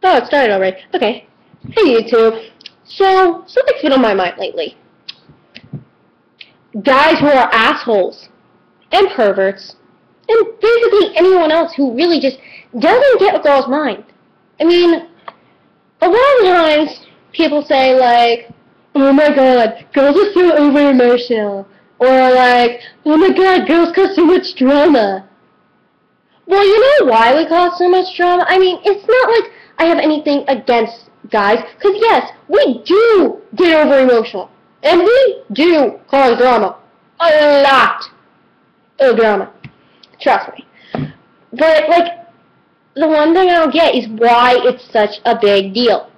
Oh, it started already. Okay. Hey, YouTube. So, something's been on my mind lately. Guys who are assholes and perverts and basically anyone else who really just doesn't get a girl's mind. I mean, a lot of times people say like, oh my god, girls are so over-emotional. Or like, oh my god, girls cause so much drama. Well, you know why we cause so much drama? I mean, it's not like I have anything against guys, because yes, we do get over-emotional. And we do cause drama. A lot of drama. Trust me. But, like, the one thing I don't get is why it's such a big deal.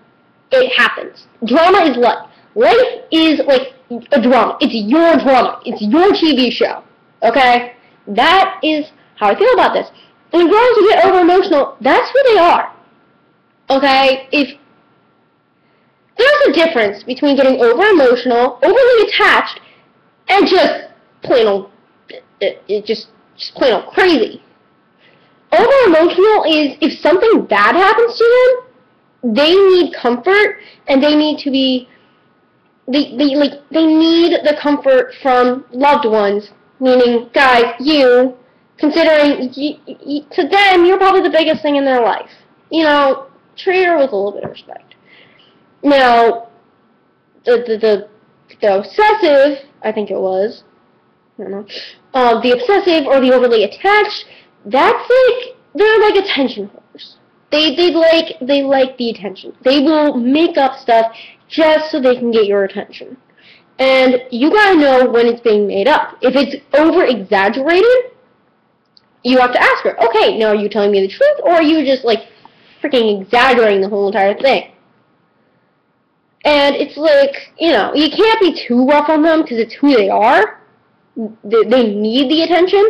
It happens. Drama is life. Life is, like, a drama. It's your drama. It's your TV show. Okay? That is how I feel about this. When girls who get over-emotional, that's who they are. Okay? There's a difference between getting over-emotional, overly attached, and just plain old, just plain old crazy. Over-emotional is if something bad happens to them, they need comfort, and they need to be, they need the comfort from loved ones, meaning, guys, you, considering, to them, you're probably the biggest thing in their life. You know, treat her with a little bit of respect. Now, the obsessive, I think it was, I don't know, the obsessive or the overly attached, that's like, they're like attention whores. They like the attention. They will make up stuff just so they can get your attention. And you gotta know when it's being made up. If it's over-exaggerated, you have to ask her, okay, now are you telling me the truth, or are you just like freaking exaggerating the whole entire thing? And it's like, you know, you can't be too rough on them because it's who they are. They need the attention,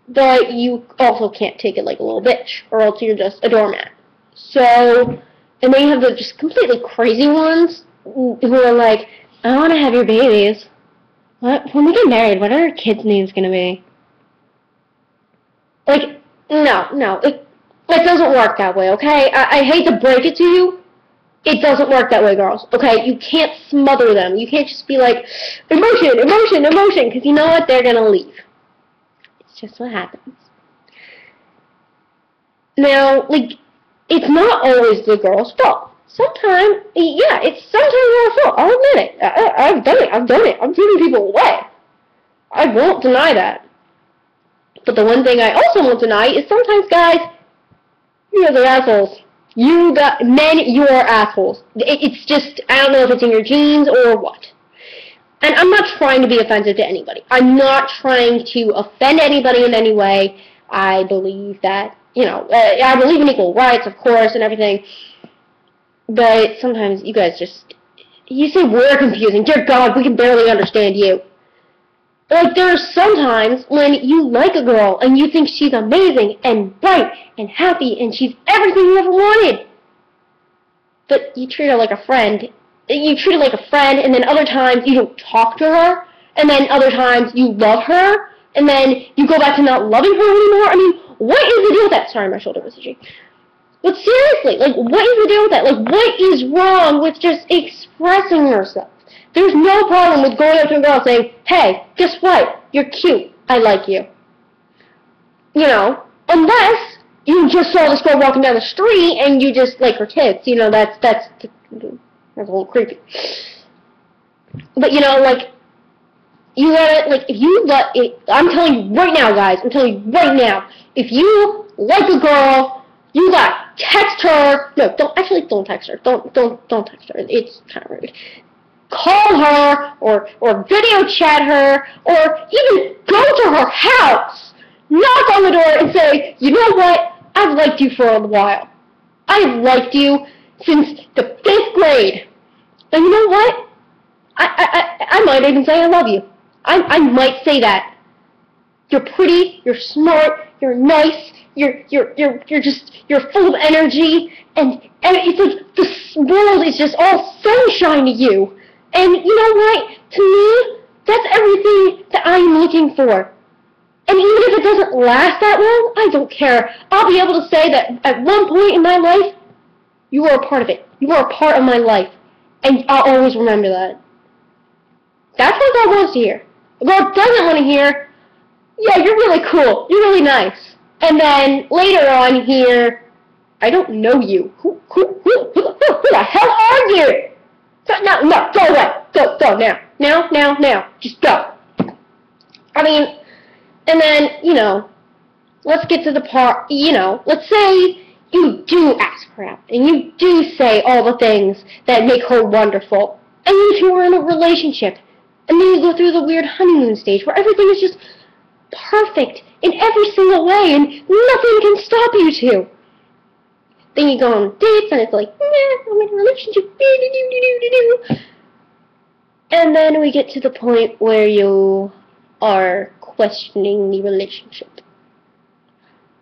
but you also can't take it like a little bitch, or else you're just a doormat. So, and then you have the just completely crazy ones who are like, I want to have your babies. What? When we get married, what are our kids' names going to be? Like, no, it doesn't work that way, okay? I hate to break it to you. It doesn't work that way, girls, okay? You can't smother them. You can't just be like, emotion, emotion, emotion, because you know what? They're going to leave. It's just what happens. Now, like, it's not always the girl's fault. Sometimes, yeah, it's sometimes our fault. I'll admit it. I've done it. I'm turning people away. I won't deny that. But the one thing I also won't deny is sometimes, guys, you guys are assholes. Men, you're assholes. It's just, I don't know if it's in your genes or what. And I'm not trying to be offensive to anybody. I'm not trying to offend anybody in any way. I believe that, you know, I believe in equal rights, of course, and everything. But sometimes you guys just, you say we're confusing. Dear God, we can barely understand you. Like, there are sometimes when you like a girl and you think she's amazing and bright and happy and she's everything you ever wanted. But you treat her like a friend. You treat her like a friend, and then other times you don't talk to her, and then other times you love her, and then you go back to not loving her anymore. I mean, what is the deal with that? Sorry, my shoulder was itchy. But seriously, like, what is the deal with that? Like, what is wrong with just expressing yourself? There's no problem with going up to a girl saying, hey, guess what? You're cute. I like you. You know, unless you just saw this girl walking down the street and you just like her tits. You know, that's a little creepy. But, you know, like, you gotta, like, if you let it, I'm telling you right now, guys, I'm telling you right now, if you like a girl, you gotta text her. No, don't text her. Don't text her. It's kind of rude. Call her, or video chat her, or even go to her house, knock on the door and say, you know what, I've liked you for a while. I've liked you since the 5th grade. And you know what? I might even say I love you. I might say that. You're pretty, you're smart, you're nice, you're full of energy, and it's like the world is just all sunshine to you. And you know what? To me, that's everything that I'm looking for. And even if it doesn't last that long, I don't care. I'll be able to say that at one point in my life, You are a part of it. You are a part of my life. And I'll always remember that. That's what God wants to hear. God doesn't want to hear, yeah, you're really cool. You're really nice. And then later on hear, I don't know you. Who the hell are you? No, go away. Go, now. Now. Just go. I mean, and then, let's get to the part, let's say you do ask her out, and you do say all the things that make her wonderful, and you two are in a relationship, and then you go through the weird honeymoon stage where everything is just perfect in every single way, and nothing can stop you two. Then you go on dates, and it's like, I'm in a relationship, and then we get to the point where you are questioning the relationship.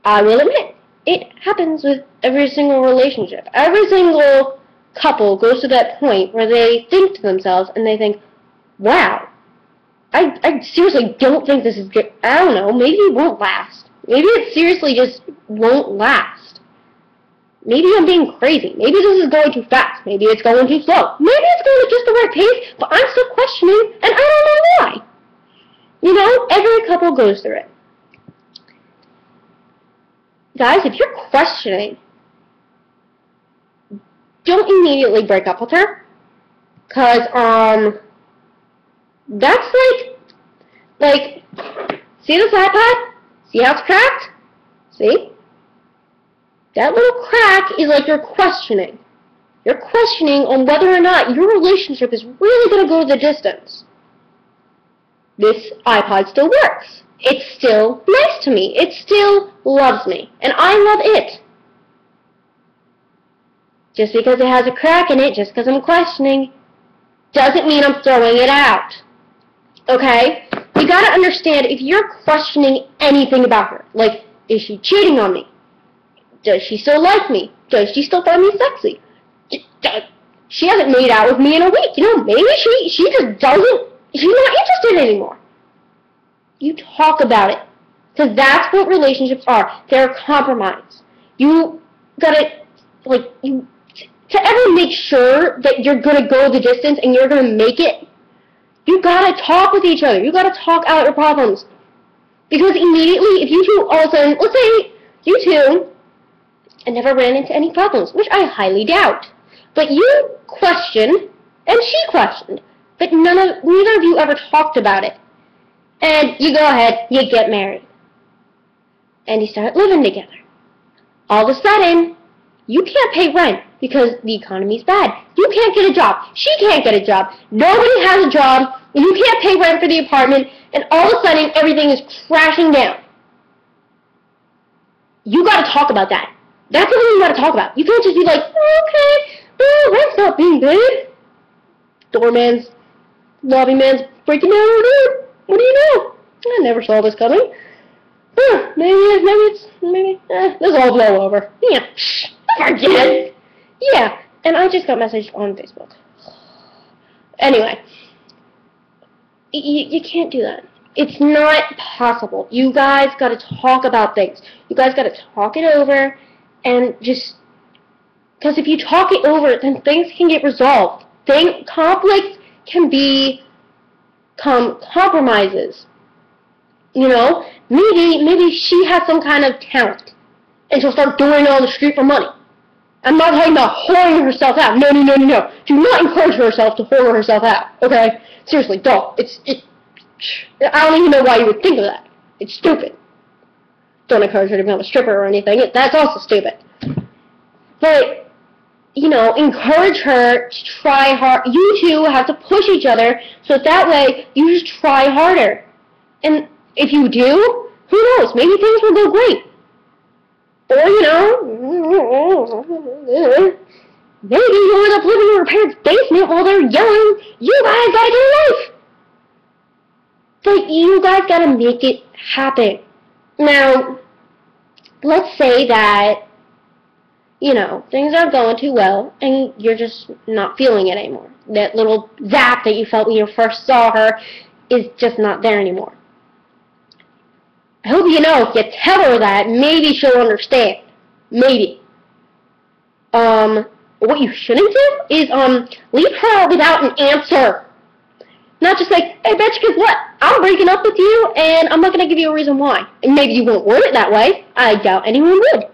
I will admit, it happens with every single relationship. Every single couple goes to that point where they think to themselves, and they think, wow, I seriously don't think this is good. I don't know, maybe it won't last. Maybe it seriously just won't last. Maybe I'm being crazy. Maybe this is going too fast. Maybe it's going too slow. Maybe it's going at just the right pace, but I'm still questioning, and I don't know why. Every couple goes through it. Guys, if you're questioning, don't immediately break up with her. Because, that's like, see this iPad? See how it's cracked? See? That little crack is like you're questioning. You're questioning on whether or not your relationship is really going to go the distance. This iPod still works. It's still nice to me. It still loves me. And I love it. Just because it has a crack in it, just because I'm questioning, doesn't mean I'm throwing it out. Okay? You gotta understand, if you're questioning anything about her, like, is she cheating on me? Does she still like me? Does she still find me sexy? She hasn't made out with me in a week. Maybe she just doesn't, she's not interested anymore. You talk about it. Because that's what relationships are. They're a compromise. You gotta, to ever make sure that you're gonna go the distance and you're gonna make it, you gotta talk with each other. You gotta talk out your problems. Because immediately, if you two all of a sudden, let's say you two never ran into any problems, which I highly doubt. But you questioned, and she questioned, but neither of you ever talked about it. And you go ahead, you get married. And you start living together. All of a sudden, you can't pay rent because the economy's bad. You can't get a job. She can't get a job. Nobody has a job, and you can't pay rent for the apartment, and all of a sudden, everything is crashing down. You gotta talk about that. That's something you gotta talk about. You can't just be like, okay, well, rent's not being paid. Doorman's, lobby man's breaking down our door. What do you know? I never saw this coming. Maybe this will all blow over. Yeah, forget it. Yeah, and I just got messaged on Facebook. Anyway, you can't do that. It's not possible. You guys gotta talk about things. You guys gotta talk it over, and just, because if you talk it over, then things can get resolved. Conflicts can become compromises. Maybe she has some kind of talent, and she'll start doing it on the street for money. I'm not talking about whoring herself out. No. Do not encourage herself to whore herself out, okay? Seriously, don't. I don't even know why you would think of that. It's stupid. Don't encourage her to become a stripper or anything. That's also stupid. But, encourage her to try hard. You two have to push each other, so that way you just try harder. And if you do, who knows? Maybe things will go great. Or, maybe you'll end up living in your parents' basement while they're yelling, you guys gotta get a life. But you guys gotta make it happen. Now, let's say that, things aren't going too well, and you're just not feeling it anymore. That little zap that you felt when you first saw her is just not there anymore. I hope if you tell her that, maybe she'll understand. Maybe. But what you shouldn't do is leave her without an answer. Not just like, hey, bitch, guess what? I'm breaking up with you, and I'm not going to give you a reason why. And maybe you won't word it that way. I doubt anyone would.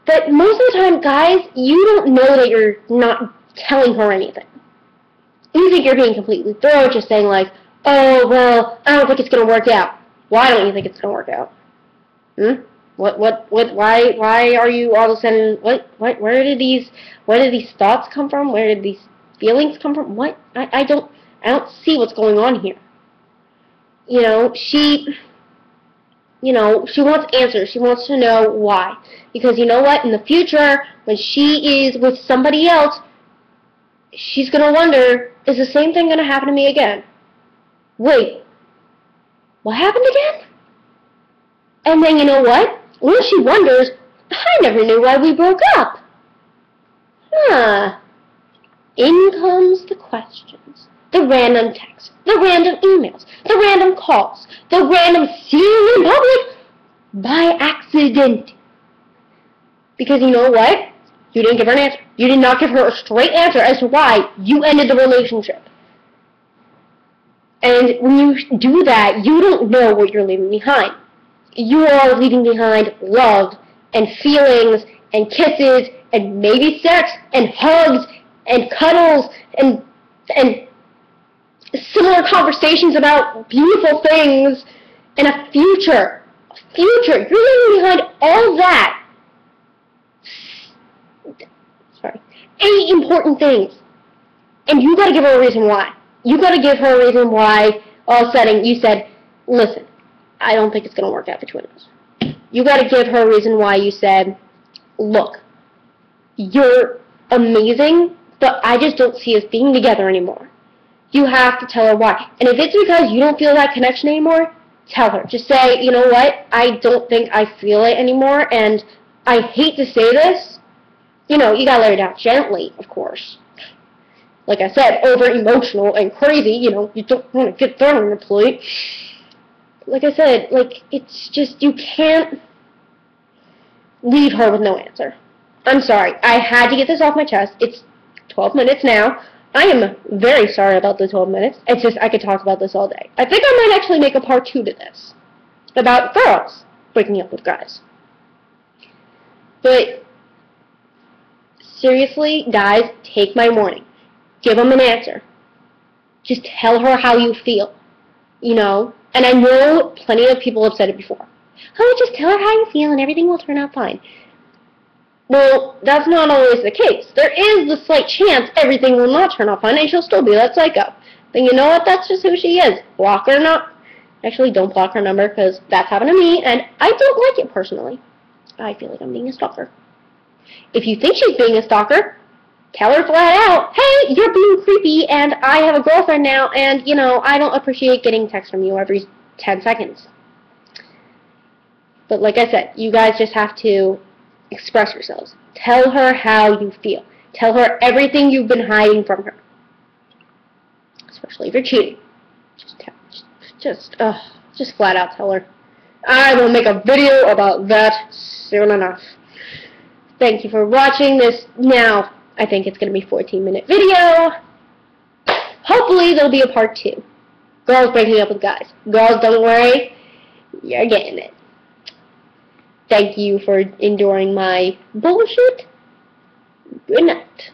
But most of the time, guys, you don't know that you're not telling her anything. You think you're being completely thorough, just saying like, oh, well, I don't think it's going to work out. Why don't you think it's going to work out? Why are you all of a sudden, where did these thoughts come from? Where did these feelings come from? What? I don't see what's going on here. She wants answers. She wants to know why. Because you know what? In the future, when she is with somebody else, she's going to wonder, is the same thing going to happen to me again? Wait, what happened again? And then you know what? When she wonders, I never knew why we broke up. In comes the questions, the random texts, the random emails, the random calls, the random seeing in public by accident. Because you know what? You didn't give her an answer. You did not give her a straight answer as to why you ended the relationship. And when you do that, you don't know what you're leaving behind. You are leaving behind love and feelings and kisses and maybe sex and hugs and cuddles and similar conversations about beautiful things and a future. You're leaving behind all that. 8 important things. And you gotta give her a reason why. You gotta give her a reason why all of a sudden you said, listen, I don't think it's gonna work out between us. You gotta give her a reason why you said, look, you're amazing, but I just don't see us being together anymore. You have to tell her why. And if it's because you don't feel that connection anymore, tell her. Just say, you know what, I don't think I feel it anymore, and I hate to say this. You gotta let her down gently, of course. Like I said, over-emotional and crazy, you don't want to get thrown on your plate. Like I said, it's just, you can't leave her with no answer. I'm sorry. I had to get this off my chest. It's 12 minutes now. I am very sorry about the 12 minutes. It's just, I could talk about this all day. I think I might actually make a part 2 to this. About girls breaking up with guys. But seriously, guys, take my warning. Give them an answer. Just tell her how you feel. And I know plenty of people have said it before. Oh, just tell her how you feel and everything will turn out fine. Well, that's not always the case. There is the slight chance everything will not turn out fine and she'll still be that psycho. Then you know what? That's just who she is. Block her or not. Actually, don't block her number because that's happened to me and I don't like it personally. I feel like I'm being a stalker. If you think she's being a stalker, tell her flat out, hey, you're being creepy and I have a girlfriend now and, I don't appreciate getting texts from you every 10 seconds. But like I said, you guys just have to express yourselves. Tell her how you feel. Tell her everything you've been hiding from her. Especially if you're cheating. Just flat out tell her. I will make a video about that soon enough. Thank you for watching this. Now, I think it's going to be a 14-minute video. Hopefully, there'll be a part 2. Girls breaking up with guys. Girls, don't worry. You're getting it. Thank you for enduring my bullshit. Good night.